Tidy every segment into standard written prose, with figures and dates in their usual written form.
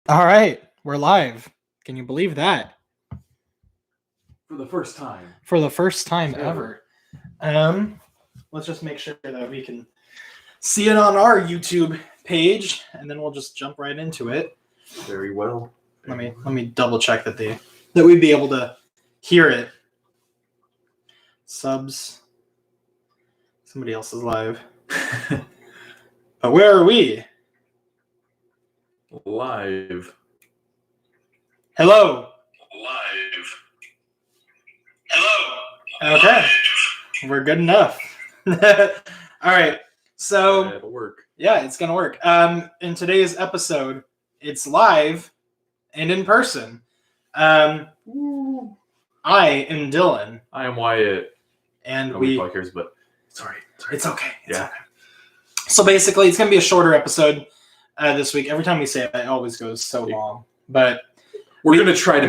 All right, we're live. Can you believe that? For the first time. For the first time ever. Let's just make sure that we can see it on our YouTube page, and then we'll just jump right into it. Very well. Let me double check that we'd be able to hear it. Subs. Somebody else is live. But where are we? Live. Hello. Live. Hello. Okay. We're good enough. All right. So It'll work. yeah, it's gonna work. In today's episode, it's live and in person. I am Dylan, I am Wyatt. and Nobody we. probably cares, but sorry. It's okay. It's Yeah. okay. So basically, it's gonna be a shorter episode this week. Every time we say it, it always goes so long, but We're gonna try to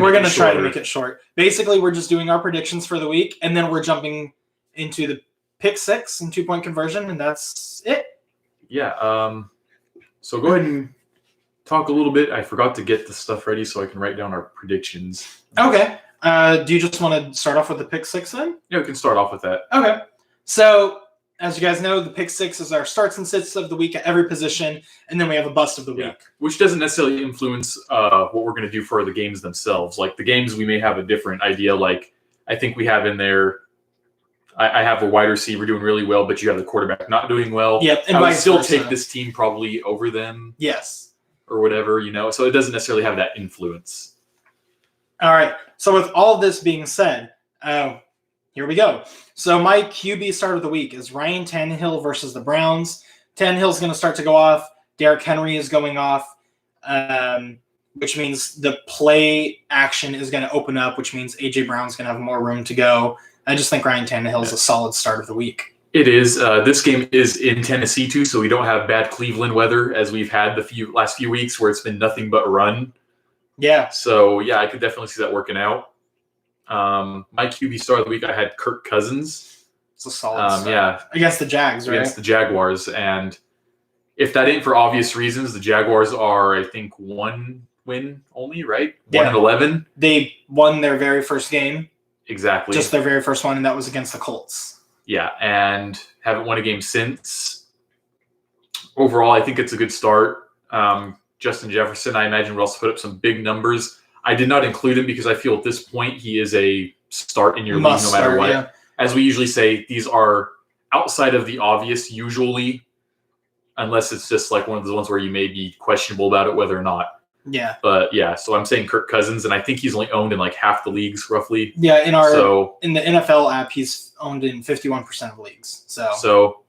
make it short. Basically, we're just doing our predictions for the week, and then we're jumping into the pick six and 2-point conversion, and that's it. Yeah. So go ahead and talk a little bit. I forgot to get the stuff ready so I can write down our predictions. Okay. Do you just want to start off with the pick six then? Yeah, we can start off with that. Okay. So, as you guys know, the pick six is our starts and sits of the week at every position, and then we have a bust of the Yeah. week. Which doesn't necessarily influence what we're going to do for the games themselves. Like the games, we may have a different idea. Like I think we have in there, I have a wide receiver doing really well, but you have the quarterback not doing well. Yep, and I would vice still versa. take this team probably over them Yes. or whatever, So it doesn't necessarily have that influence. All right. So, with all this being said, here we go. So, my QB start of the week is Ryan Tannehill versus the Browns. Tannehill's going to start to go off. Derrick Henry is going off, which means the play action is going to open up, which means A.J. Brown's going to have more room to go. I just think Ryan Tannehill is a solid start of the week. It is. This game is in Tennessee too, so we don't have bad Cleveland weather as we've had the last few weeks where it's been nothing but run. Yeah. So yeah, I could definitely see that working out. My QB start of the week, I had Kirk Cousins. It's a solid start. Yeah, Against the Jags, right? against the Jaguars, and if that ain't for obvious reasons, the Jaguars are, I think, 1 win only, right? Yeah. 1-11. They won their very first game, Exactly. just their very first one, and that was against the Colts. Yeah, and haven't won a game since. Overall, I think it's a good start. Justin Jefferson, I imagine, will also put up some big numbers. I did not include him because I feel at this point he is a start in your league no matter what. Yeah. As we usually say, these are outside of the obvious usually, unless it's just like one of the ones where you may be questionable about it whether or not. Yeah. But yeah, so I'm saying Kirk Cousins, and I think he's only owned in like half the leagues roughly. Yeah, in the NFL app, he's owned in 51% of leagues. So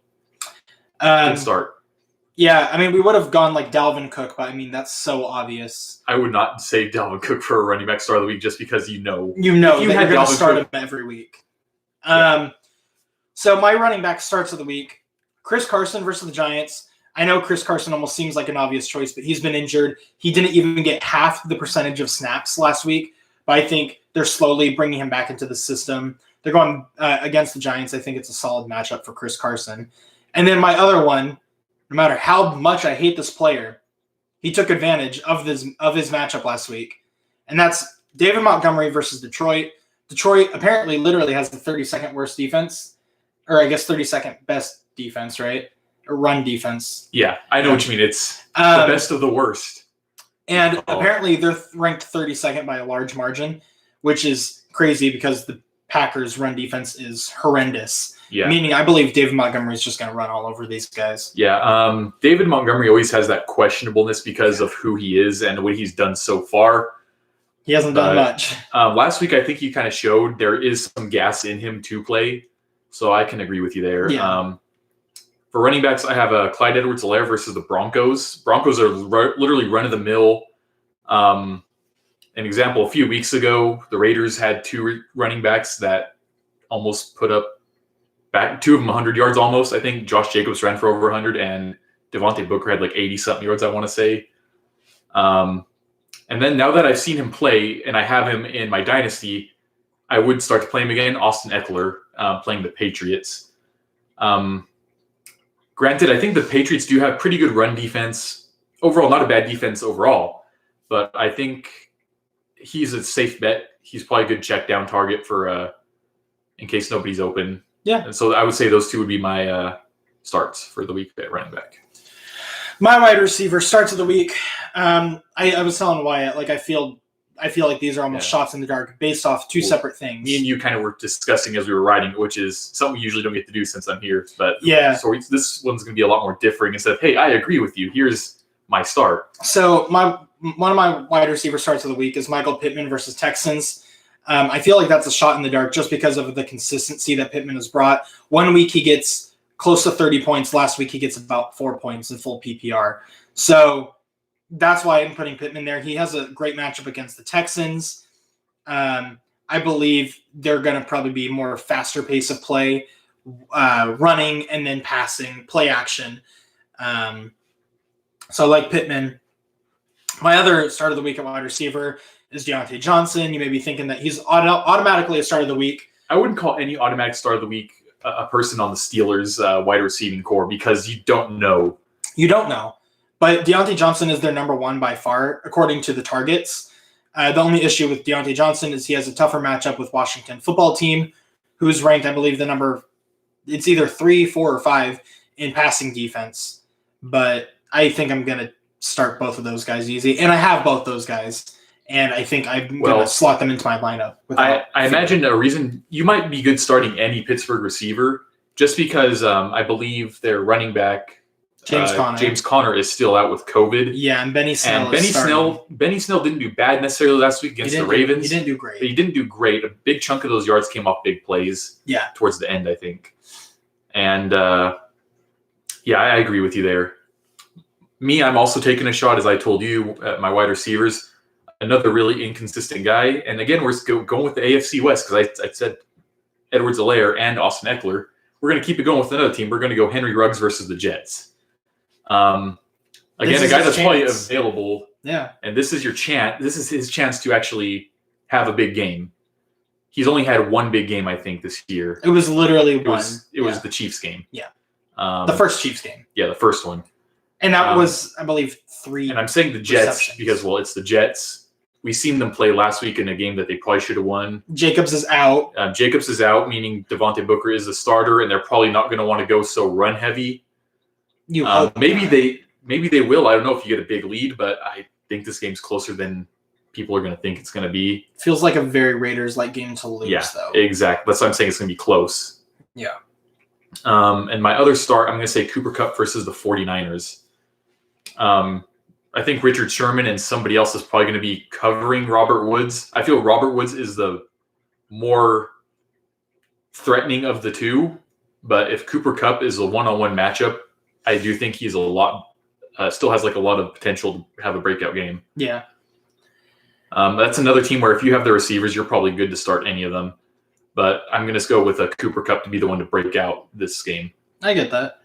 good start. Yeah, I mean, we would have gone like Dalvin Cook, but I mean, that's so obvious. I would not say Dalvin Cook for a running back start of the week just because You if know you that had you're going to Dalvin start Cook- him every week. Yeah. So my running back starts of the week, Chris Carson versus the Giants. I know Chris Carson almost seems like an obvious choice, but he's been injured. He didn't even get half the percentage of snaps last week, but I think they're slowly bringing him back into the system. They're going against the Giants. I think it's a solid matchup for Chris Carson. And then my other one, no matter how much I hate this player, he took advantage of his matchup last week, and that's David Montgomery versus Detroit. Detroit apparently literally has the 32nd worst defense, or I guess 32nd best defense, right? Or run defense. Yeah, I know what you mean. It's the best of the worst. And Oh. apparently they're ranked 32nd by a large margin, which is crazy because the Packers' run defense is horrendous. Yeah. Meaning I believe David Montgomery is just going to run all over these guys. Yeah, David Montgomery always has that questionableness because of who he is and what he's done so far. He hasn't done much. Last week, I think he kind of showed there is some gas in him to play, so I can agree with you there. Yeah. For running backs, I have Clyde Edwards-Helaire versus the Broncos. Broncos are literally run-of-the-mill. An example, a few weeks ago, the Raiders had two running backs that almost put up two of them 100 yards almost. I think Josh Jacobs ran for over 100, and Devontae Booker had like 80-something yards, I want to say. And then now that I've seen him play and I have him in my dynasty, I would start to play him again. Austin Eckler playing the Patriots. Granted, I think the Patriots do have pretty good run defense. Overall, not a bad defense overall. but I think he's a safe bet. He's probably a good check down target for in case nobody's open. Yeah. And so I would say those two would be my starts for the week at running back. My wide receiver starts of the week. I was telling Wyatt, like I feel like these are almost shots in the dark based off two separate things. Me and you kind of were discussing as we were riding, which is something we usually don't get to do since I'm here. But yeah, so this one's going to be a lot more differing. Instead of, hey, I agree with you. Here's my start. So one of my wide receiver starts of the week is Michael Pittman versus Texans. I feel like that's a shot in the dark just because of the consistency that Pittman has brought. 1 week he gets close to 30 points. Last week he gets about 4 points in full PPR. So that's why I'm putting Pittman there. He has a great matchup against the Texans. I believe they're going to probably be more faster pace of play, running and then passing, play action. So I like Pittman. My other start of the week at wide receiver is Deontay Johnson. You may be thinking that he's automatically a start of the week. I wouldn't call any automatic start of the week a person on the Steelers wide receiving core because you don't know. You don't know. But Deontay Johnson is their number one by far, according to the targets. The only issue with Deontay Johnson is he has a tougher matchup with Washington football team, who is ranked, I believe, it's either 3, 4, or 5 in passing defense. But I think I'm going to start both of those guys easy. And I have both those guys. And I think I'm going to slot them into my lineup. I imagine a reason you might be good starting any Pittsburgh receiver just because I believe their running back, James Conner is still out with COVID. Yeah, and Benny Snell Benny Snell didn't do bad necessarily last week against the Ravens. He didn't do great. But he didn't do great. A big chunk of those yards came off big plays. Yeah. Towards the end, I think. And I agree with you there. Me, I'm also taking a shot, as I told you, at my wide receivers. Another really inconsistent guy. And again, we're going with the AFC West because I said Edwards-Helaire and Austin Eckler. We're going to keep it going with another team. We're going to go Henry Ruggs versus the Jets. Again, a guy that's probably available. Yeah. And this is your chance. This is his chance to actually have a big game. He's only had one big game, I think, this year. It was literally one. It was the Chiefs game. Yeah. The first Chiefs game. Yeah, the first one. And that was, I believe, 3. And I'm saying the Jets because, it's the Jets. We seen them play last week in a game that they probably should have won. Jacobs is out. Jacobs is out, meaning Devontae Booker is the starter, and they're probably not going to want to go so run heavy. Maybe they will. I don't know if you get a big lead, but I think this game's closer than people are going to think it's going to be. Feels like a very Raiders-like game to lose, though. Exactly. That's why I'm saying it's going to be close. Yeah. And my other start, I'm going to say Cooper Kupp versus the 49ers. I think Richard Sherman and somebody else is probably going to be covering Robert Woods. I feel Robert Woods is the more threatening of the two, but if Cooper Kupp is a one-on-one matchup, I do think he's still has like a lot of potential to have a breakout game. Yeah. That's another team where if you have the receivers, you're probably good to start any of them. But I'm going to go with a Cooper Kupp to be the one to break out this game. I get that.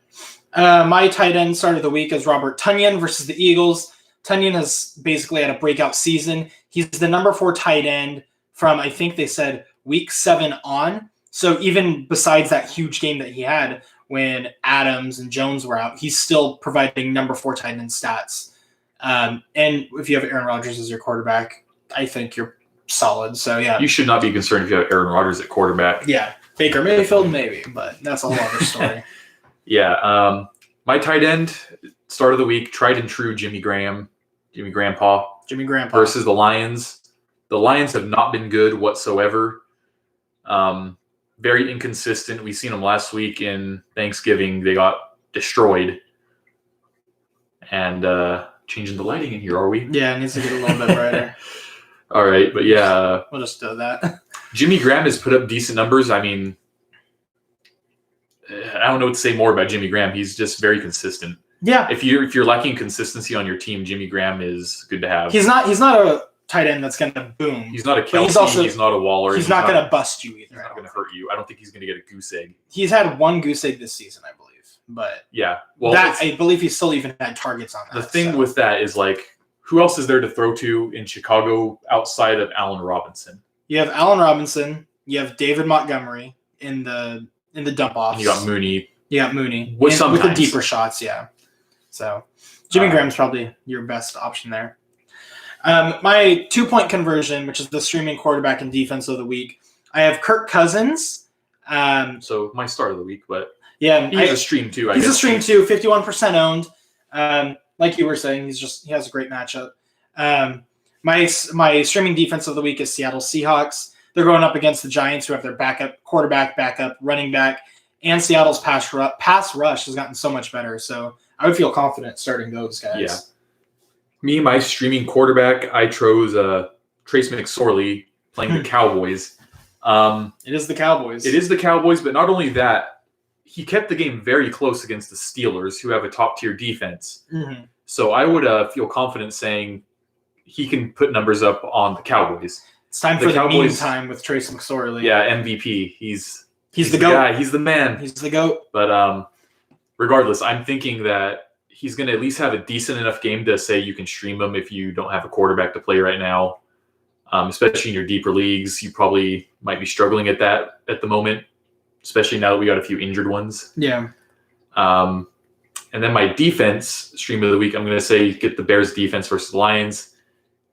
My tight end start of the week is Robert Tonyan versus the Eagles. Tonyan has basically had a breakout season. He's the number 4 tight end from, I think they said, week 7 on. So even besides that huge game that he had when Adams and Jones were out, he's still providing number 4 tight end stats. And if you have Aaron Rodgers as your quarterback, I think you're solid. So, yeah. You should not be concerned if you have Aaron Rodgers at quarterback. Yeah. Baker Mayfield, maybe, but that's a whole other story. Yeah. My tight end, start of the week, tried and true Jimmy Graham versus the Lions. The Lions have not been good whatsoever. Very inconsistent. We seen them last week in Thanksgiving. They got destroyed. And changing the lighting in here, are we? Yeah, it needs to get a little bit brighter. All right, but yeah. We'll just do that. Jimmy Graham has put up decent numbers. I mean, I don't know what to say more about Jimmy Graham. He's just very consistent. Yeah. If you're lacking consistency on your team, Jimmy Graham is good to have. He's not a tight end that's going to boom. He's not a Kelsey. He's not a Waller. He's not going to bust you either. He's not going to hurt you. I don't think he's going to get a goose egg. He's had one goose egg this season, I believe. But yeah, well, I believe he still even had targets on that. The thing with that is, like, who else is there to throw to in Chicago outside of Allen Robinson? You have Allen Robinson. You have David Montgomery in the dump offs. You got Mooney. With the deeper shots, yeah. So Jimmy Graham's probably your best option there. My 2-point conversion, which is the streaming quarterback and defense of the week, I have Kirk Cousins. So my start of the week, but Yeah, he's a stream too. He's a stream too, 51% owned. Like you were saying, he has a great matchup. My streaming defense of the week is Seattle Seahawks. They're going up against the Giants, who have their quarterback, backup, running back, and Seattle's pass rush has gotten so much better. So I would feel confident starting those guys. Yeah. Me, my streaming quarterback, I chose Trace McSorley playing the Cowboys. It is the Cowboys. It is the Cowboys, but not only that, he kept the game very close against the Steelers, who have a top-tier defense. Mm-hmm. So I would feel confident saying he can put numbers up on the Cowboys. It's time for the meme time with Trace McSorley. Yeah, MVP. He's the GOAT. guy. He's the man. He's the GOAT. But regardless, I'm thinking that he's going to at least have a decent enough game to say you can stream him if you don't have a quarterback to play right now. Especially in your deeper leagues, you probably might be struggling at that at the moment, especially now that we got a few injured ones. Yeah. And then my defense stream of the week, I'm going to say get the Bears defense versus the Lions.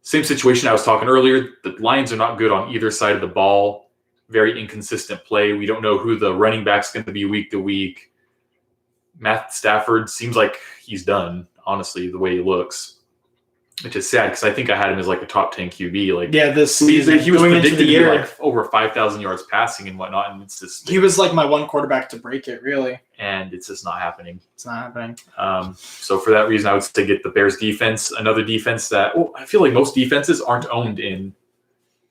Same situation I was talking earlier. The Lions are not good on either side of the ball. Very inconsistent play. We don't know who the running back's going to be week to week. Matt Stafford seems like he's done, honestly, the way he looks. Which is sad because I think I had him as like a top 10 QB. Like, yeah, this he was predicted into the to year be like over 5,000 yards passing and whatnot, and it's just he was like my one quarterback to break it, really. And it's just not happening. It's not happening. So for that reason, I would say get the Bears defense, another defense that I feel like most defenses aren't owned in.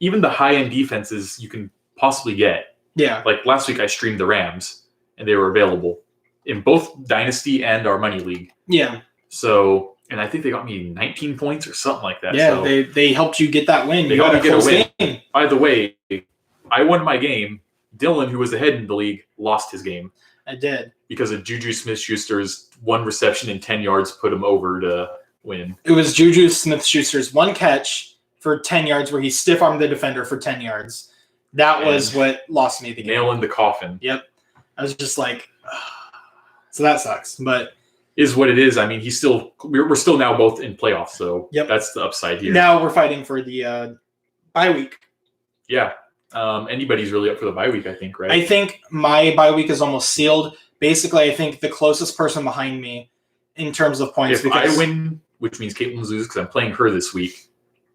Even the high-end defenses you can possibly get. Yeah. Like last week, I streamed the Rams, and they were available in both Dynasty and our Money League. Yeah. So. And I think they got me 19 points or something like that. Yeah, so they helped you get that win. They helped me get a win. Game. By the way, I won my game. Dylan, who was ahead in the league, lost his game. I did. Because of Juju Smith-Schuster's one reception in 10 yards put him over to win. It was Juju Smith-Schuster's one catch for 10 yards where he stiff-armed the defender for 10 yards. That was what lost me the game. Nail in the coffin. Yep. I was just like, so that sucks. But is what it is. I mean, we're still now both in playoffs, so that's the upside here. Now we're fighting for the bye week. Yeah. Anybody's really up for the bye week, I think, right? I think my bye week is almost sealed. Basically, I think the closest person behind me in terms of points. If I win, which means Caitlin loses because I'm playing her this week,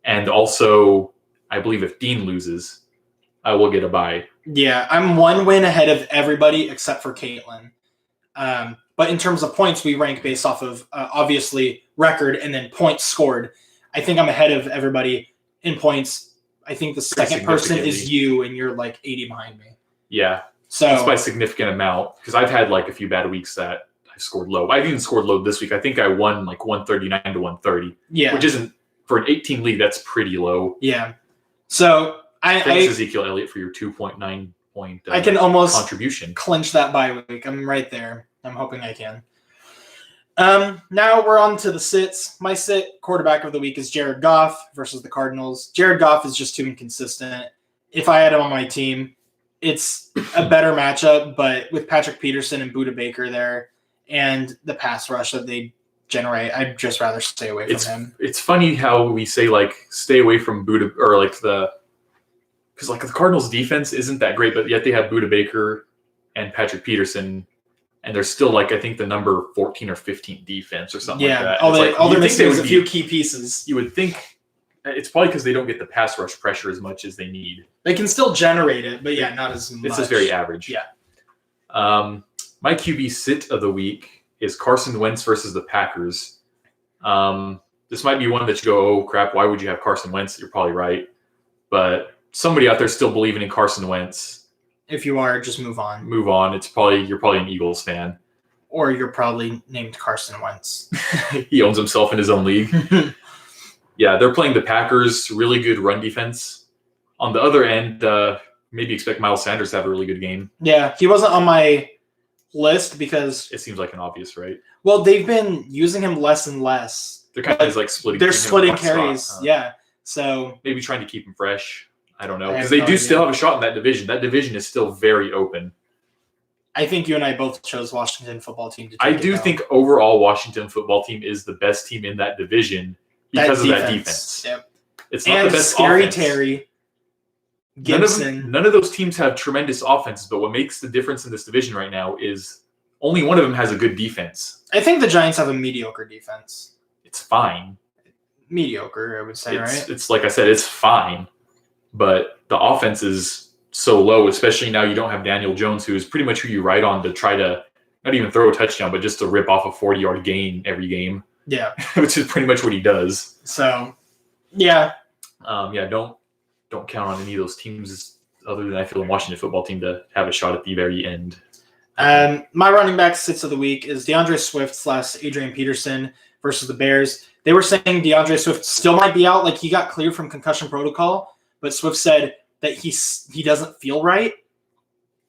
and also I believe if Dean loses, I will get a bye. Yeah, I'm one win ahead of everybody except for Caitlin. But in terms of points, we rank based off of obviously record and then points scored. I think I'm ahead of everybody in points. I think the second person is you, and you're like 80 behind me. Yeah. So that's by a significant amount because I've had like a few bad weeks that I scored low. I've even scored low this week. I think I won like 139 to 130. Yeah. Which isn't, for an 18 league, that's pretty low. Yeah. So thanks, Ezekiel Elliott, for your 2.9 point I can almost contribution. Clinch that bye week. I'm right there. I'm hoping I can. Now we're on to the sits. My sit quarterback of the week is Jared Goff versus the Cardinals. Jared Goff is just too inconsistent. If I had him on my team, it's a better matchup, but with Patrick Peterson and Budda Baker there and the pass rush that they generate, I'd just rather stay away from him. It's funny how we say, like, stay away from Budda, or like because like the Cardinals defense isn't that great, but yet they have Budda Baker and Patrick Peterson. And they're still like, I think the number 14 or 15 defense or something like that. All they're missing is a few key pieces. You would think it's probably because they don't get the pass rush pressure as much as they need. They can still generate it, but yeah, not as much. It's just very average. Yeah. My QB sit of the week is Carson Wentz versus the Packers. This might be one that you go, oh crap, why would you have Carson Wentz? You're probably right. But somebody out there still believing in Carson Wentz. If you are, just move on. Move on. You're probably an Eagles fan. Or you're probably named Carson Wentz. He owns himself in his own league. Yeah, they're playing the Packers. Really good run defense. On the other end, maybe expect Miles Sanders to have a really good game. Yeah, he wasn't on my list because it seems like an obvious, right? Well, they've been using him less and less. They're kind of like splitting. They're splitting carries. Yeah, so maybe trying to keep him fresh. I don't know, because they do still have a shot in that division. That division is still very open. I think you and I both chose Washington football team to take I do think overall Washington football team is the best team in that division. because of that defense. Yep. It's not And the best Scary offense. Terry, Gibson. None of those teams have tremendous offenses, but what makes the difference in this division right now is only one of them has a good defense. I think the Giants have a mediocre defense. It's fine. Mediocre, I would say, right? It's like I said, it's fine, but the offense is so low, especially now you don't have Daniel Jones, who is pretty much who you ride on to try to not even throw a touchdown, but just to rip off a 40-yard gain every game. Yeah. Which is pretty much what he does. So, yeah. Don't count on any of those teams other than I feel the Washington football team to have a shot at the very end. My running back sits of the week is DeAndre Swift / Adrian Peterson versus the Bears. They were saying DeAndre Swift still might be out, like he got cleared from concussion protocol, but Swift said that he doesn't feel right.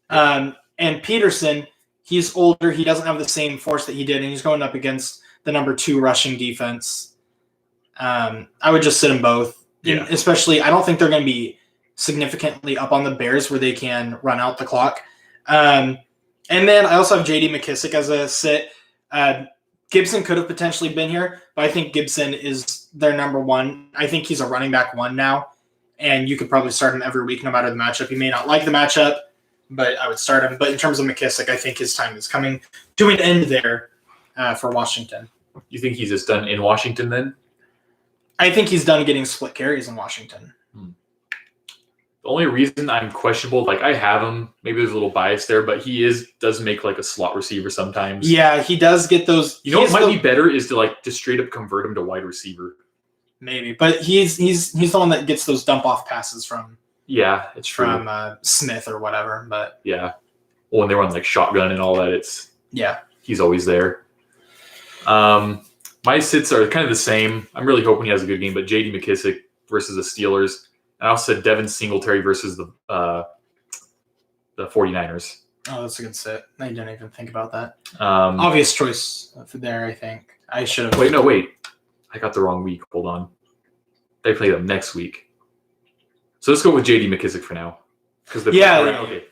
And Peterson, he's older, he doesn't have the same force that he did, and he's going up against the number 2 rushing defense. I would just sit them both. Yeah. Especially, I don't think they're going to be significantly up on the Bears where they can run out the clock. And then I also have J.D. McKissick as a sit. Gibson could have potentially been here, but I think Gibson is their number 1. I think he's a running back 1 now, and you could probably start him every week no matter the matchup. You may not like the matchup, but I would start him. But in terms of McKissick, I think his time is coming to an end there for Washington. You think he's just done in Washington then? I think he's done getting split carries in Washington. The only reason I'm questionable, like I have him, maybe there's a little bias there, but he does make like a slot receiver sometimes. Yeah, he does get those. You know what might be better is to just straight up convert him to wide receiver. Maybe, but he's the one that gets those dump off passes from. Yeah, it's true. From Smith or whatever, but yeah. Well, when they run like shotgun and all that, he's always there. My sits are kind of the same. I'm really hoping he has a good game, but J.D. McKissick versus the Steelers. I also said Devin Singletary versus the 49ers. Oh, that's a good sit. I didn't even think about that. Obvious Obvious choice there, I think. I should have. Wait. I got the wrong week. Hold on. They play them next week. So let's go with J.D. McKissick for now. Okay.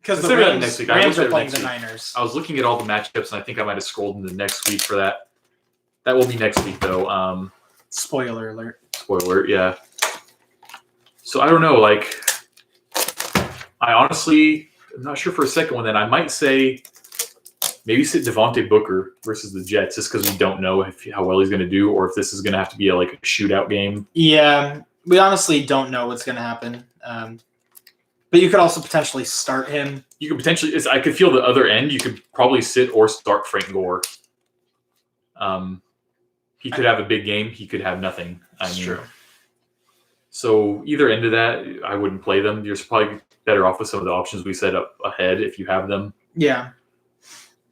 Because the Consider that Rams, next week. I Rams looked are at playing next the week. Niners. I was looking at all the matchups, and I think I might have scrolled into next week for that. That will be next week, though. Spoiler alert. Spoiler, yeah. So I don't know. Like, I honestly am not sure for a second one. Then I might say maybe sit Devontae Booker versus the Jets, just because we don't know how well he's going to do, or if this is going to have to be a shootout game. Yeah, we honestly don't know what's going to happen. But you could also potentially start him. You could potentially. I could feel the other end. You could probably sit or start Frank Gore. He could have a big game. He could have nothing. That's true. So either end of that, I wouldn't play them. You're probably better off with some of the options we set up ahead if you have them. Yeah.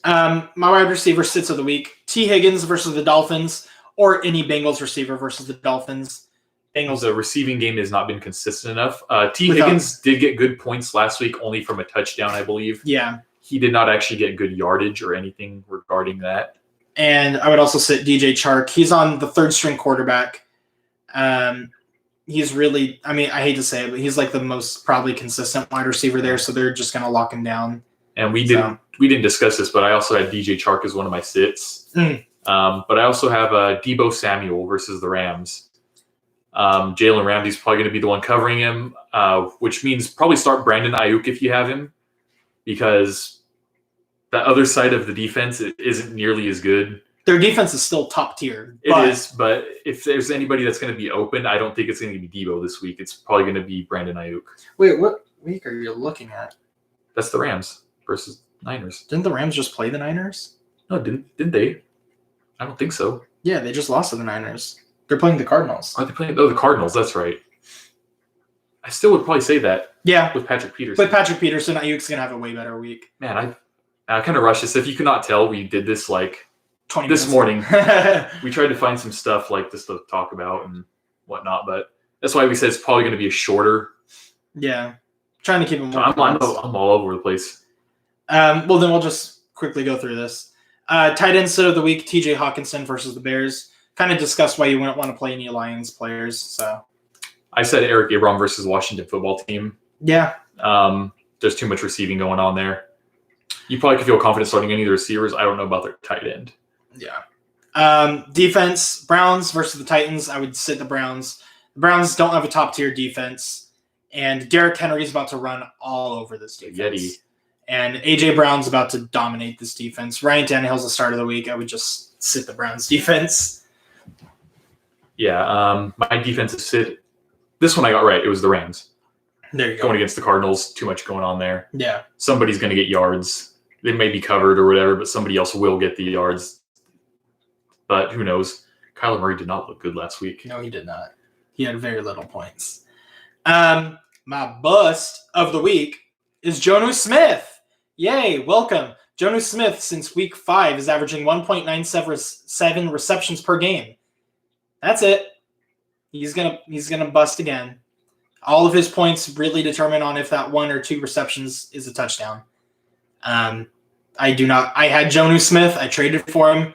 My wide receiver sits of the week. T. Higgins versus the Dolphins, or any Bengals receiver versus the Dolphins. The receiving game has not been consistent enough. T. Higgins did get good points last week, only from a touchdown, I believe. Yeah. He did not actually get good yardage or anything regarding that. And I would also sit DJ Chark. He's on the 3rd string quarterback. He's really, I mean, I hate to say it, but he's like the most probably consistent wide receiver there, so they're just going to lock him down. And we didn't discuss this, but I also had DJ Chark as one of my sits. But I also have Deebo Samuel versus the Rams. Jalen Ramsey's probably going to be the one covering him, which means probably start Brandon Ayuk if you have him, because the other side of the defense isn't nearly as good. Their defense is still top tier. It is, but if there's anybody that's going to be open, I don't think it's going to be Deebo this week. It's probably going to be Brandon Ayuk. Wait, what week are you looking at? That's the Rams versus Niners. Didn't the Rams just play the Niners? No, didn't they? I don't think so. Yeah, they just lost to the Niners. They're playing the Cardinals. Are they playing? Oh, the Cardinals. That's right. I still would probably say that. Yeah. With Patrick Peterson. With Patrick Peterson, Ayuk's going to have a way better week. Man, I kind of rushed this. If you could not tell, we did this 20 this minutes morning. We tried to find some stuff like this to talk about and whatnot, but that's why we said it's probably going to be a shorter. Yeah. Trying to keep them more. I'm all over the place. Well, then we'll just quickly go through this. Tight end sit of the week, TJ Hawkinson versus the Bears. Kind of discussed why you wouldn't want to play any Lions players. So I said Eric Ebron versus Washington football team. Yeah. There's too much receiving going on there. You probably could feel confident starting any of the receivers. I don't know about their tight end. Yeah. Defense, Browns versus the Titans. I would sit the Browns. The Browns don't have a top-tier defense, and Derrick Henry is about to run all over this defense. Yeti. And A.J. Brown's about to dominate this defense. Ryan Tannehill's the start of the week. I would just sit the Browns defense. Yeah, my defensive sit. This one I got right. It was the Rams. There you go. Going against the Cardinals, too much going on there. Yeah. Somebody's going to get yards. They may be covered or whatever, but somebody else will get the yards. But who knows? Kyler Murray did not look good last week. No, he did not. He had very little points. My bust of the week is Jonnu Smith. Yay, welcome. Jonnu Smith, since week 5, is averaging 1.97 receptions per game. That's it. He's gonna bust again. All of his points really determine on if that 1 or 2 receptions is a touchdown. I had Jonnu Smith. I traded for him.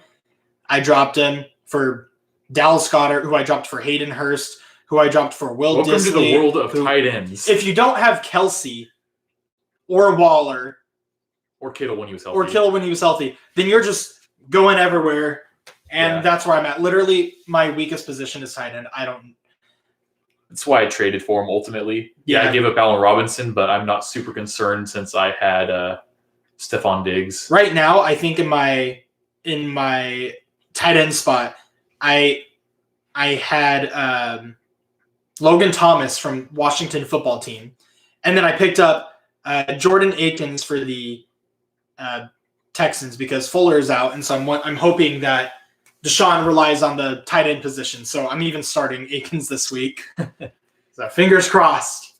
I dropped him for Dallas Goedert, who I dropped for Hayden Hurst, who I dropped for Will Welcome Dissly. to the world of tight ends. If you don't have Kelsey or Waller Or Kittle when he was healthy. then you're just going everywhere. And Yeah. that's where I'm at. Literally, my weakest position is tight end. That's why I traded for him ultimately. Yeah, Yeah. I gave up Allen Robinson, but I'm not super concerned since I had Stephon Diggs. Right now, I think in my tight end spot, I had Logan Thomas from Washington football team, and then I picked up Jordan Akins for the Texans because Fuller is out, and so I'm hoping that Deshaun relies on the tight end position. So I'm even starting Akins this week. So fingers crossed.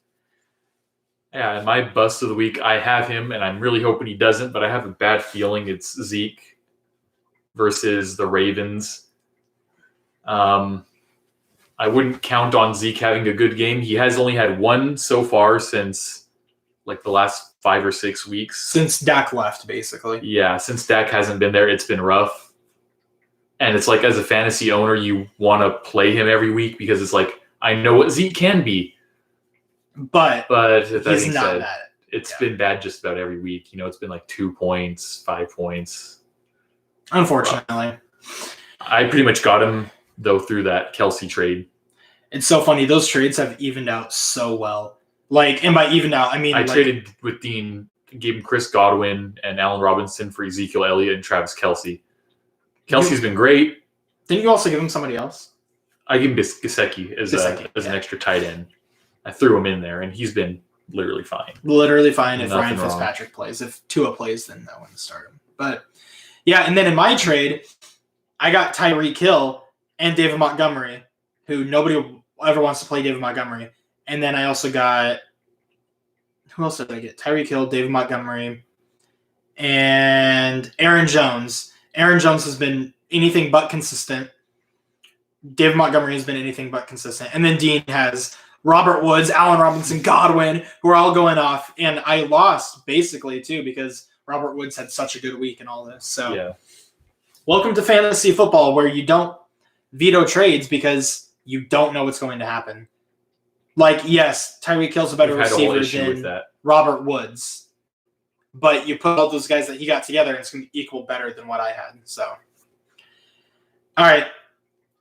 Yeah, and my bust of the week, I have him, and I'm really hoping he doesn't, but I have a bad feeling it's Zeke versus the Ravens. I wouldn't count on Zeke having a good game. He has only had one so far since like the last 5 or 6 weeks. Since Dak left, basically. Yeah, since Dak hasn't been there, it's been rough. And it's like as a fantasy owner, you want to play him every week because it's like, I know what Zeke can be. But That he's being not said, that. it's been bad just about every week. You know, it's been like 2 points, 5 points. Unfortunately. I pretty much got him, though, through that Kelsey trade. It's so funny. Those trades have evened out so well. And by evened out, I mean I traded with Dean, gave him Chris Godwin and Allen Robinson for Ezekiel Elliott and Travis Kelce. Kelsey's been great. Didn't you also give him somebody else? I gave him Gesicki as an extra tight end. I threw him in there, and he's been literally fine. Literally fine if Nothing Ryan wrong. Fitzpatrick plays. If Tua plays, then I wouldn't start him. But, yeah, and then in my trade, I got Tyreek Hill and David Montgomery, who nobody ever wants to play David Montgomery. And then I also got – who else did I get? Tyreek Hill, David Montgomery, and Aaron Jones. Aaron Jones has been anything but consistent. David Montgomery has been anything but consistent. And then Dean has Robert Woods, Allen Robinson, Godwin, who are all going off. And I lost basically too because Robert Woods had such a good week and all this. So Yeah. Welcome to fantasy football where you don't veto trades because you don't know what's going to happen. Yes, Tyreek Hill's a better We've had a whole receiver issue with than that. Robert Woods. But you put all those guys that he got together, and it's going to equal better than what I had. So, all right.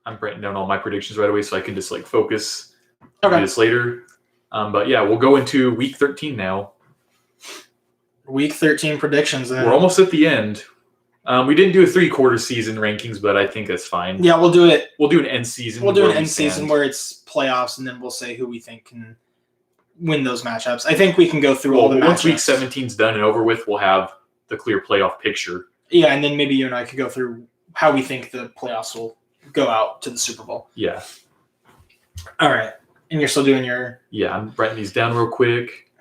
I'm writing down all my predictions right away so I can just focus Okay. do this later. But yeah, we'll go into week 13 now. Week 13 predictions. We're almost at the end. We didn't do a 3/4 season rankings, but I think that's fine. Yeah, we'll do it. We'll do an end season. We'll do where an we end season stand. where it's playoffs, and then we'll say who we think can win those matchups. I think we can go through all the Once week matchups. 17 is done and over with, we'll have the clear playoff picture. Yeah, and then maybe you and I could go through how we think the playoffs will go out to the Super Bowl. Yeah. All right. And you're still doing your... Yeah, I'm writing these down real quick.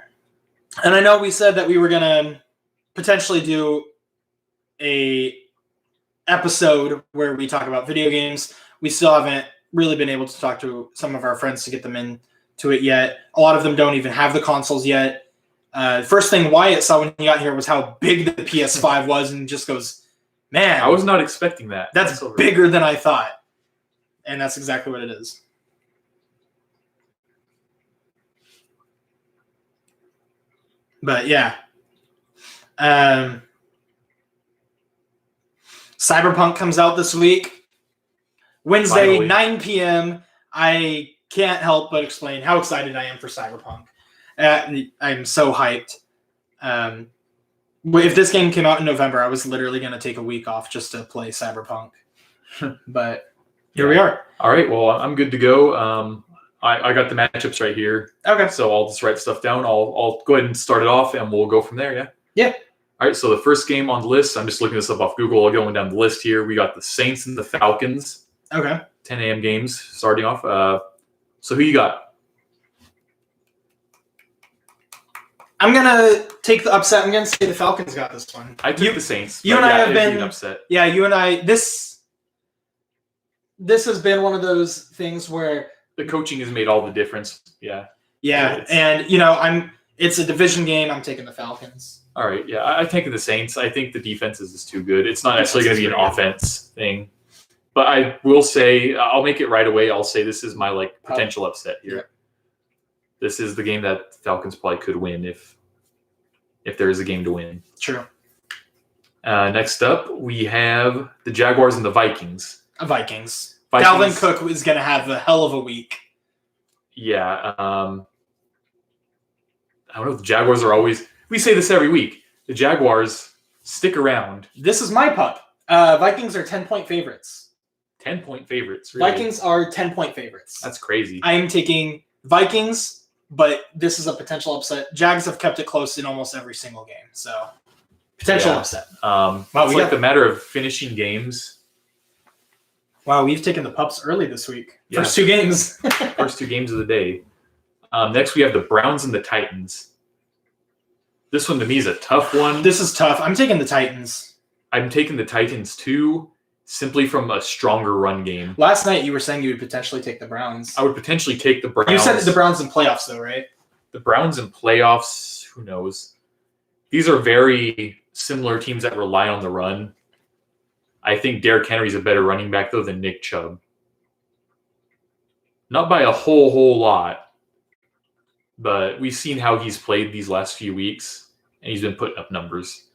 And I know we said that we were going to potentially do a episode where we talk about video games. We still haven't really been able to talk to some of our friends to get them into it yet. A lot of them don't even have the consoles yet. First thing Wyatt saw when he got here was how big the PS5 was and just goes, man, I was not expecting that. that's bigger than I thought. And that's exactly what it is. But yeah. Cyberpunk comes out this week. Wednesday, Finally. 9 p.m. I can't help but explain how excited I am for Cyberpunk. I'm so hyped. If this game came out in November, I was literally going to take a week off just to play Cyberpunk. But here we are. All right. Well, I'm good to go. I got the matchups right here. Okay. So I'll just write stuff down. I'll go ahead and start it off, and we'll go from there. Yeah. Yeah. All right. So the first game on the list, I'm just looking this up off Google. I'll going down the list here. We got the Saints and the Falcons. Okay. 10 a.m. games starting off. So who you got? I'm gonna take the upset. I'm gonna say the Falcons got this one. I took the Saints. you but and I yeah, have it'd be been- an upset. Yeah, you and I. This has been one of those things where The coaching has made all the difference. Yeah. yeah, It's- and it's a division game. I'm taking the Falcons. All right. Yeah, I'm taking the Saints. I think the defense is just too good. It's not necessarily going to be an Defense is very offense thing. But I will say, I'll make it right away. I'll say this is my potential upset here. Yeah. This is the game that Falcons probably could win if there is a game to win. True. Next up, we have the Jaguars and the Vikings. Vikings. Vikings. Dalvin Cook is gonna have a hell of a week. Yeah. I don't know. The Jaguars are always. We say this every week. The Jaguars stick around. This is my pup. Vikings are 10-point favorites. 10-point favorites. Really. Vikings are 10-point favorites. That's crazy. I am taking Vikings, but this is a potential upset. Jags have kept it close in almost every single game, so potential Yeah. upset. It's we like got- the matter of finishing games. Wow, we've taken the pups early this week. Yeah. First two games. First two games of the day. Next, we have the Browns and the Titans. This one to me is a tough one. This is tough. I'm taking the Titans. I'm taking the Titans too, simply from a stronger run game. Last night you were saying you would potentially take the Browns. I would potentially take the Browns. You said the Browns in playoffs, though, right? The Browns in playoffs, who knows? These are very similar teams that rely on the run. I think Derrick Henry's a better running back, though, than Nick Chubb. Not by a whole lot, but we've seen how he's played these last few weeks, and he's been putting up numbers.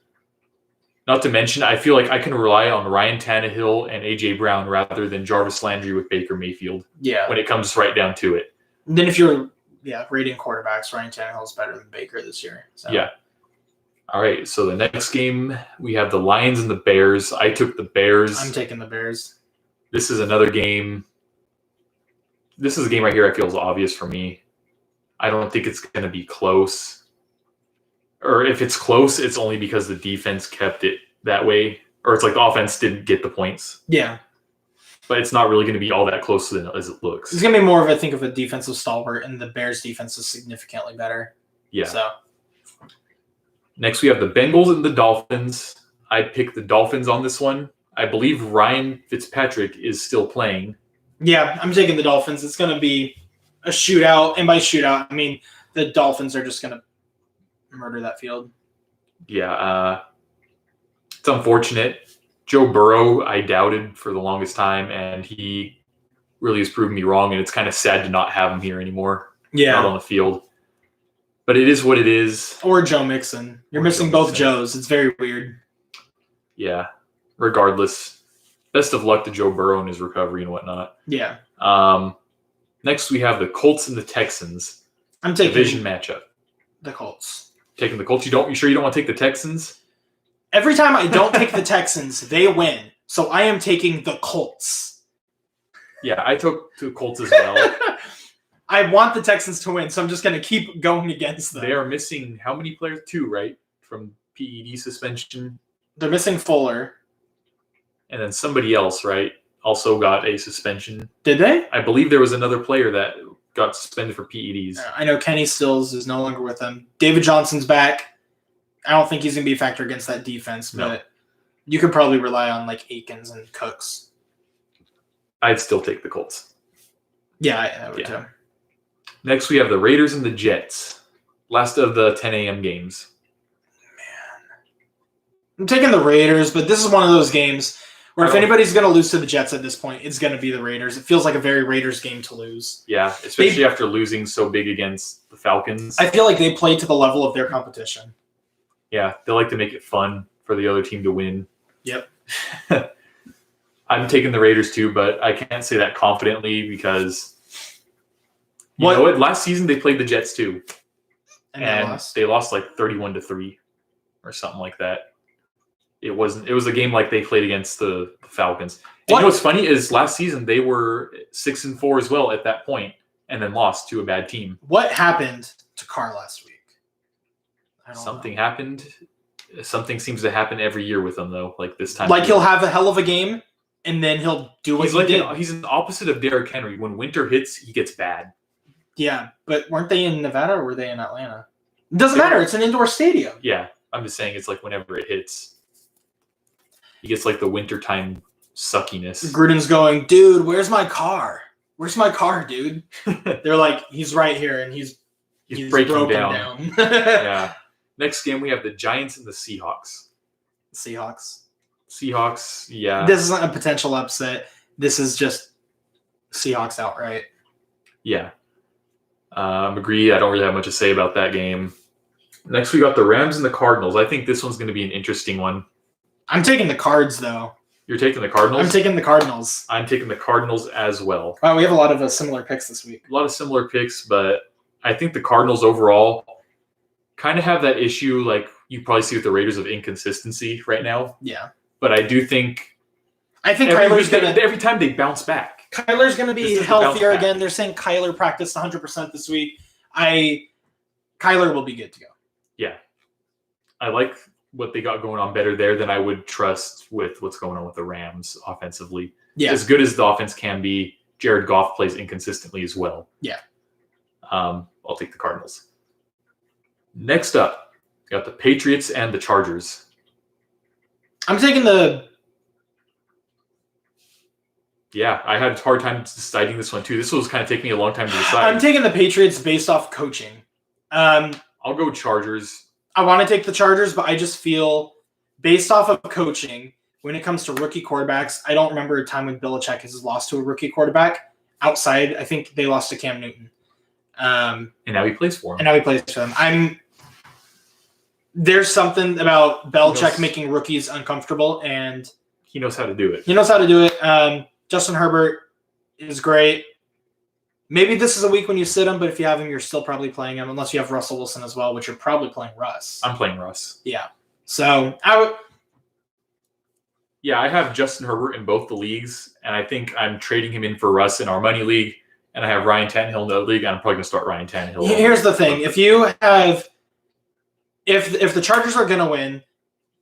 Not to mention, I feel like I can rely on Ryan Tannehill and A.J. Brown rather than Jarvis Landry with Baker Mayfield Yeah. when it comes right down to it. And then if you're rating quarterbacks, Ryan Tannehill is better than Baker this year. So. Yeah. All right, so the next game, we have the Lions and the Bears. I took the Bears. I'm taking the Bears. This is another game. This is a game right here I feel is obvious for me. I don't think it's going to be close. Or if it's close, it's only because the defense kept it that way. Or it's like the offense didn't get the points. Yeah. But it's not really going to be all that close as it looks. It's going to be more of, I think, of a defensive stalwart, and the Bears' defense is significantly better. Yeah. So, Next, we have the Bengals and the Dolphins. I picked the Dolphins on this one. I believe Ryan Fitzpatrick is still playing. yeah, I'm taking the Dolphins. It's going to be a shootout. And by shootout, I mean the Dolphins are just going to murder that field. Yeah, it's unfortunate. Joe Burrow, I doubted for the longest time, and he really has proven me wrong, and it's kind of sad to not have him here anymore, not on the field. But it is what it is. Or Joe Mixon. You're Or missing Joe both Mixon. Joes. It's very weird. Yeah, regardless. Best of luck to Joe Burrow in his recovery and whatnot. Yeah. Next, we have the Colts and the Texans. I'm taking Division matchup. the Colts. Taking the Colts. You sure you don't want to take the Texans? Every time I don't take the Texans, they win. So I am taking the Colts. Yeah, I took the Colts as well. I want the Texans to win, so I'm just going to keep going against them. They are missing how many players? 2, right? From PED suspension. They're missing Fuller. And then somebody else, right, also got a suspension. Did they? I believe there was another player that got suspended for PEDs. I know Kenny Stills is no longer with them. David Johnson's back. I don't think he's going to be a factor against that defense, No. but you could probably rely on like Akins and Cooks. I'd still take the Colts. Yeah, I would Yeah. too. Next, we have the Raiders and the Jets. Last of the 10 a.m. games. I'm taking the Raiders, but this is one of those games where if I don't- anybody's going to lose to the Jets at this point, it's going to be the Raiders. It feels like a very Raiders game to lose. Yeah, especially after losing so big against the Falcons. I feel like they play to the level of their competition. Yeah, they like to make it fun for the other team to win. Yep. I'm taking the Raiders too, but I can't say that confidently because you What- know what? Last season they played the Jets too, And they lost like 31-3 or something like that. It was a game like they played against the Falcons. And you know what's funny is last season they were 6-4 as well at that point, and then lost to a bad team. What happened to Carr last week? I don't Something know. happened. Something seems to happen every year with him though. Like this time, Like he'll have a hell of a game, and then he'll do what he did. He's an opposite of Derrick Henry. When winter hits, he gets bad. Yeah, but weren't they in Nevada or were they in Atlanta? It doesn't matter. It's an indoor stadium. Yeah, I'm just saying it's like whenever it hits, he gets like the wintertime suckiness. Gruden's going, dude, where's my car? Where's my car, dude? They're like, he's right here, and he's breaking broken down. down. Yeah. Next game we have the Giants and the Seahawks. Seahawks, yeah. This isn't a potential upset. This is just Seahawks outright. Yeah. Agree. I don't really have much to say about that game. Next, we got the Rams and the Cardinals. I think this one's going to be an interesting one. I'm taking the Cards, though. You're taking the Cardinals? I'm taking the Cardinals. I'm taking the Cardinals as well. Wow, we have a lot of similar picks this week. A lot of similar picks, but I think the Cardinals overall kind of have that issue like you probably see with the Raiders of inconsistency right now. Yeah. But I do think every time they bounce back. Kyler's going to be This is the healthier bounce back. again. They're saying Kyler practiced 100% this week. Kyler will be good to go. Yeah. I like what they got going on better there than I would trust with what's going on with the Rams offensively. Yeah. As good as the offense can be, Jared Goff plays inconsistently as well. Yeah. I'll take the Cardinals. Next up, we got the Patriots and the Chargers. I'm taking the... Yeah, I had a hard time deciding this one too. This was kind of taking me a long time to decide. I'm taking the Patriots based off coaching. I'll go Chargers. I want to take the Chargers, but I just feel based off of coaching, when it comes to rookie quarterbacks, I don't remember a time when Belichick has lost to a rookie quarterback outside. I think they lost to Cam Newton. And now he plays for him. And now he plays for them. There's something about Belichick making rookies uncomfortable, and he knows how to do it. he knows how to do it. Justin Herbert is great. Maybe this is a week when you sit him, but if you have him, you're still probably playing him, unless you have Russell Wilson as well, which you're probably playing Russ. I'm playing Russ. Yeah. So I have Justin Herbert in both the leagues, and I think I'm trading him in for Russ in our money league, and I have Ryan Tannehill in the other league, and I'm probably going to start Ryan Tannehill. Here's the thing. If the Chargers are going to win,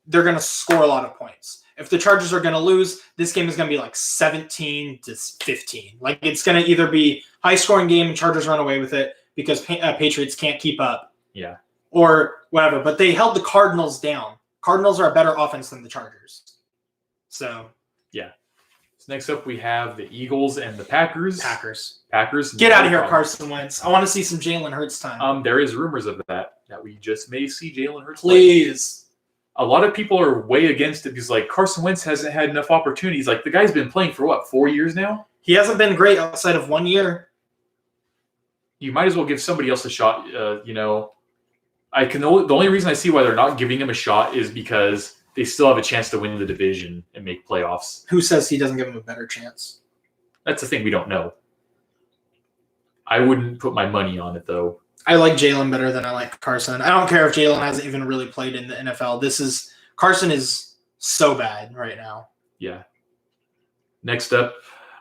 they're going to score a lot of points. If the Chargers are going to lose, this game is going to be like 17-15. Like it's going to either be high-scoring game and Chargers run away with it because Patriots can't keep up. Yeah. Or whatever. But they held the Cardinals down. Cardinals are a better offense than the Chargers. So. Yeah. So next up, we have the Eagles and the Packers. Packers. Get out of here, Carson Wentz. I want to see some Jalen Hurts time. There is rumors of that we just may see Jalen Hurts. Please. A lot of people are way against it because, like, Carson Wentz hasn't had enough opportunities. Like, the guy's been playing for, 4 years now? He hasn't been great outside of 1 year. You might as well give somebody else a shot. The only reason I see why they're not giving him a shot is because they still have a chance to win the division and make playoffs. Who says he doesn't give him a better chance? That's the thing we don't know. I wouldn't put my money on it, though. I like Jalen better than I like Carson. I don't care if Jalen hasn't even really played in the NFL. Carson is so bad right now. Yeah. Next up,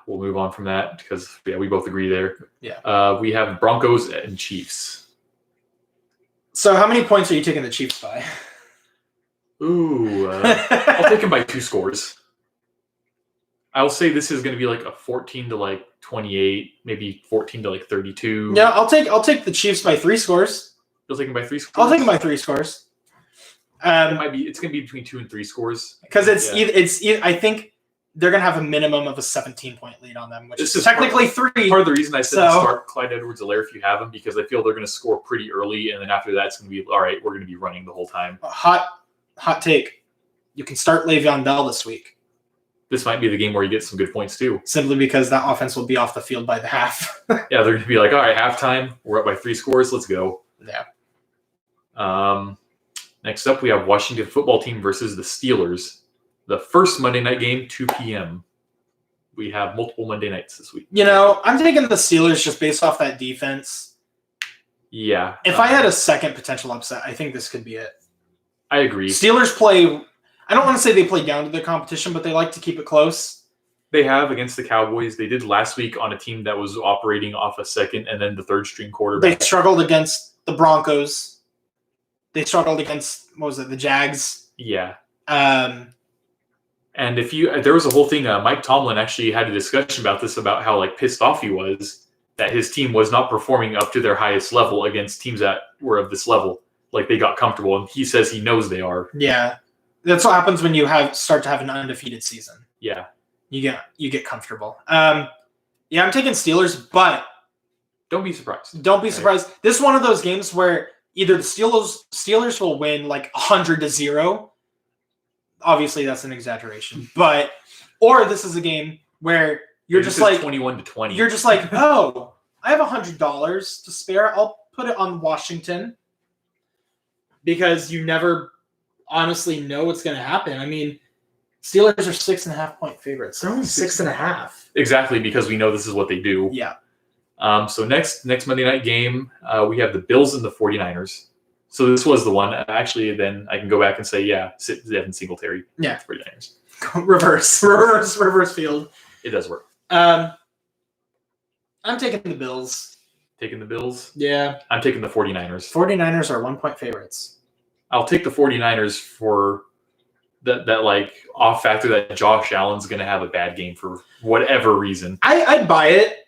we'll move on from that because we both agree there. Yeah. We have Broncos and Chiefs. So how many points are you taking the Chiefs by? Ooh, I'll take him by 2 scores. I'll say this is going to be like a 14-28, maybe 14-32. Yeah, I'll take the Chiefs by 3 scores. You'll take him by 3 scores. I'll take him by 3 scores. It's going to be between 2 and 3 scores because I think they're going to have a minimum of a 17-point lead on them, which this is technically 3. Part of the reason I said to start Clyde Edwards-Helaire if you have him because I feel they're going to score pretty early, and then after that it's going to be all right. We're going to be running the whole time. Hot take. You can start Le'Veon Bell this week. This might be the game where you get some good points too. Simply because that offense will be off the field by the half. Yeah, they're going to be like, all right, halftime. We're up by 3 scores. Let's go. Yeah. Next up, we have Washington football team versus the Steelers. The first Monday night game, 2 p.m. we have multiple Monday nights this week. I'm taking the Steelers just based off that defense. Yeah. If I had a second potential upset, I think this could be it. I agree. Steelers play, I don't want to say they play down to their competition, but they like to keep it close. They have against the Cowboys. They did last week on a team that was operating off a second and then the third string quarterback. They struggled against the Broncos. They struggled against, the Jags. Yeah. Um, And there was a whole thing. Mike Tomlin actually had a discussion about this, about how pissed off he was that his team was not performing up to their highest level against teams that were of this level. They got comfortable, and he says he knows they are. Yeah, that's what happens when you start to have an undefeated season. Yeah, you get comfortable. I'm taking Steelers, but don't be surprised. Don't be surprised. Right. This is one of those games where either the Steelers will win 100-0. Obviously, that's an exaggeration, or this is a game where you're just 21-20. You're just oh, I have $100 to spare. I'll put it on Washington because you never honestly know what's going to happen. I mean, Steelers are 6.5 point favorites. They're only 6.5. Exactly, because we know this is what they do. Yeah. So next Monday night game, we have the Bills and the 49ers. So this was the one. Actually, then I can go back and say, Devin Singletary. Yeah. 49ers. Reverse field. It does work. I'm taking the Bills. Taking the Bills? Yeah. I'm taking the 49ers. 49ers are 1 point favorites. I'll take the 49ers for that off factor that Josh Allen's going to have a bad game for whatever reason. I'd buy it.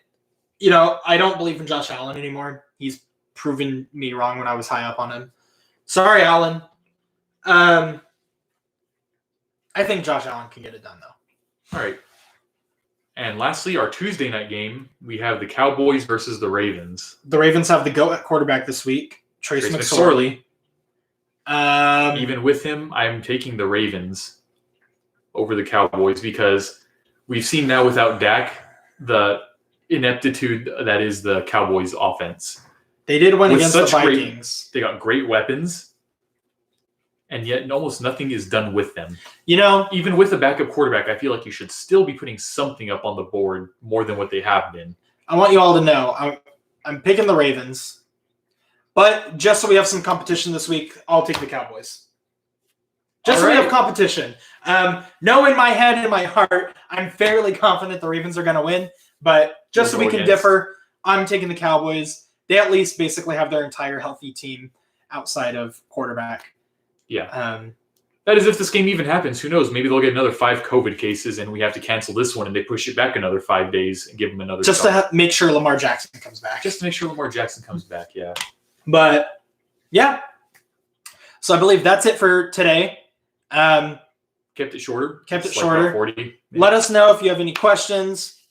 I don't believe in Josh Allen anymore. He's proven me wrong when I was high up on him. Sorry, Allen. I think Josh Allen can get it done, though. All right. And lastly, our Tuesday night game, we have the Cowboys versus the Ravens. The Ravens have the GOAT at quarterback this week, Trace McSorley. Even with him, I'm taking the Ravens over the Cowboys because we've seen now without Dak the ineptitude that is the Cowboys' offense. They did win against the Vikings. They got great weapons, and yet almost nothing is done with them. Even with a backup quarterback, I feel like you should still be putting something up on the board more than what they have been. I want you all to know I'm picking the Ravens. But just so we have some competition this week, I'll take the Cowboys. Just so we have competition. No, in my head, in my heart, I'm fairly confident the Ravens are going to win. But just so we can differ, I'm taking the Cowboys. They at least basically have their entire healthy team outside of quarterback. Yeah. That is if this game even happens. Who knows? Maybe they'll get another 5 COVID cases and we have to cancel this one and they push it back another 5 days and give them another just shot. To make sure Lamar Jackson comes back. Just to make sure Lamar Jackson comes back, yeah. But, yeah. So I believe that's it for today. Kept it shorter. Kept it shorter. 40. Let us know if you have any questions,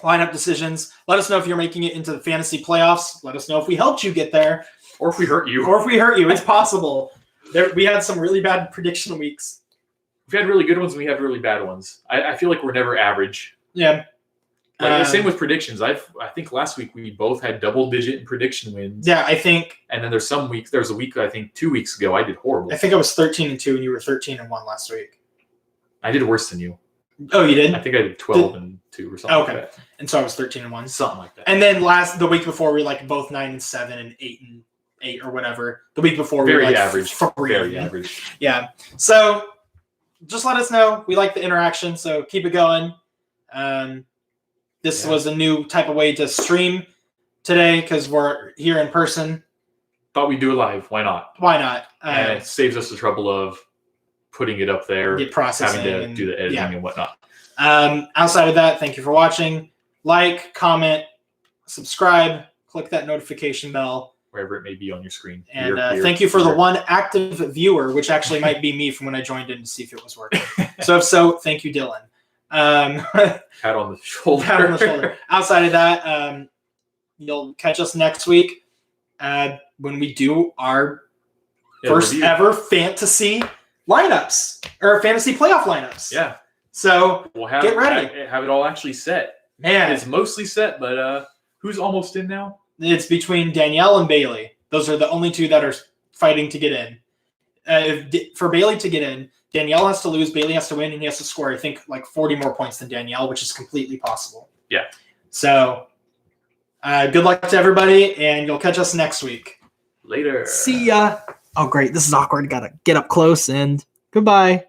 lineup decisions. Let us know if you're making it into the fantasy playoffs. Let us know if we helped you get there. Or if we hurt you. It's possible. We had some really bad prediction weeks. We've had really good ones and we have really bad ones. I feel like we're never average. Yeah. Same with predictions. I think last week we both had double-digit in prediction wins. Yeah, I think. And then there's some weeks. There's a week, I think 2 weeks ago, I did horrible. I think I was 13-2 and you were 13-1 last week. I did worse than you. Oh, you did? I think I did 12-2 or something like that. And so I was 13-1. Something like that. And then the week before, we were both 9-7 and 8-8 or whatever. The week before, we were average. 3. Very average. Yeah. So just let us know. We like the interaction, so keep it going. This was a new type of way to stream today because we're here in person. Thought we'd do it live. Why not? Why not? And it saves us the trouble of putting it up there, processing, having to do the editing and whatnot. Outside of that, thank you for watching. Like, comment, subscribe, click that notification bell. Wherever it may be on your screen. And thank you for the one active viewer, which actually might be me from when I joined in to see if it was working. So if so, thank you, Dylan. Pat on the shoulder. Pat on the shoulder. Outside of that, you'll catch us next week when we do our first ever fantasy lineups or fantasy playoff lineups. Yeah. So we'll get ready. Have it all actually set. Man, it's mostly set, but who's almost in now? It's between Danielle and Bailey. Those are the only two that are fighting to get in. For Bailey to get in, Danielle has to lose, Bailey has to win, and he has to score, I think, like 40 more points than Danielle, which is completely possible. Yeah. So good luck to everybody, and you'll catch us next week. Later. See ya. Oh, great. This is awkward. Gotta get up close and goodbye.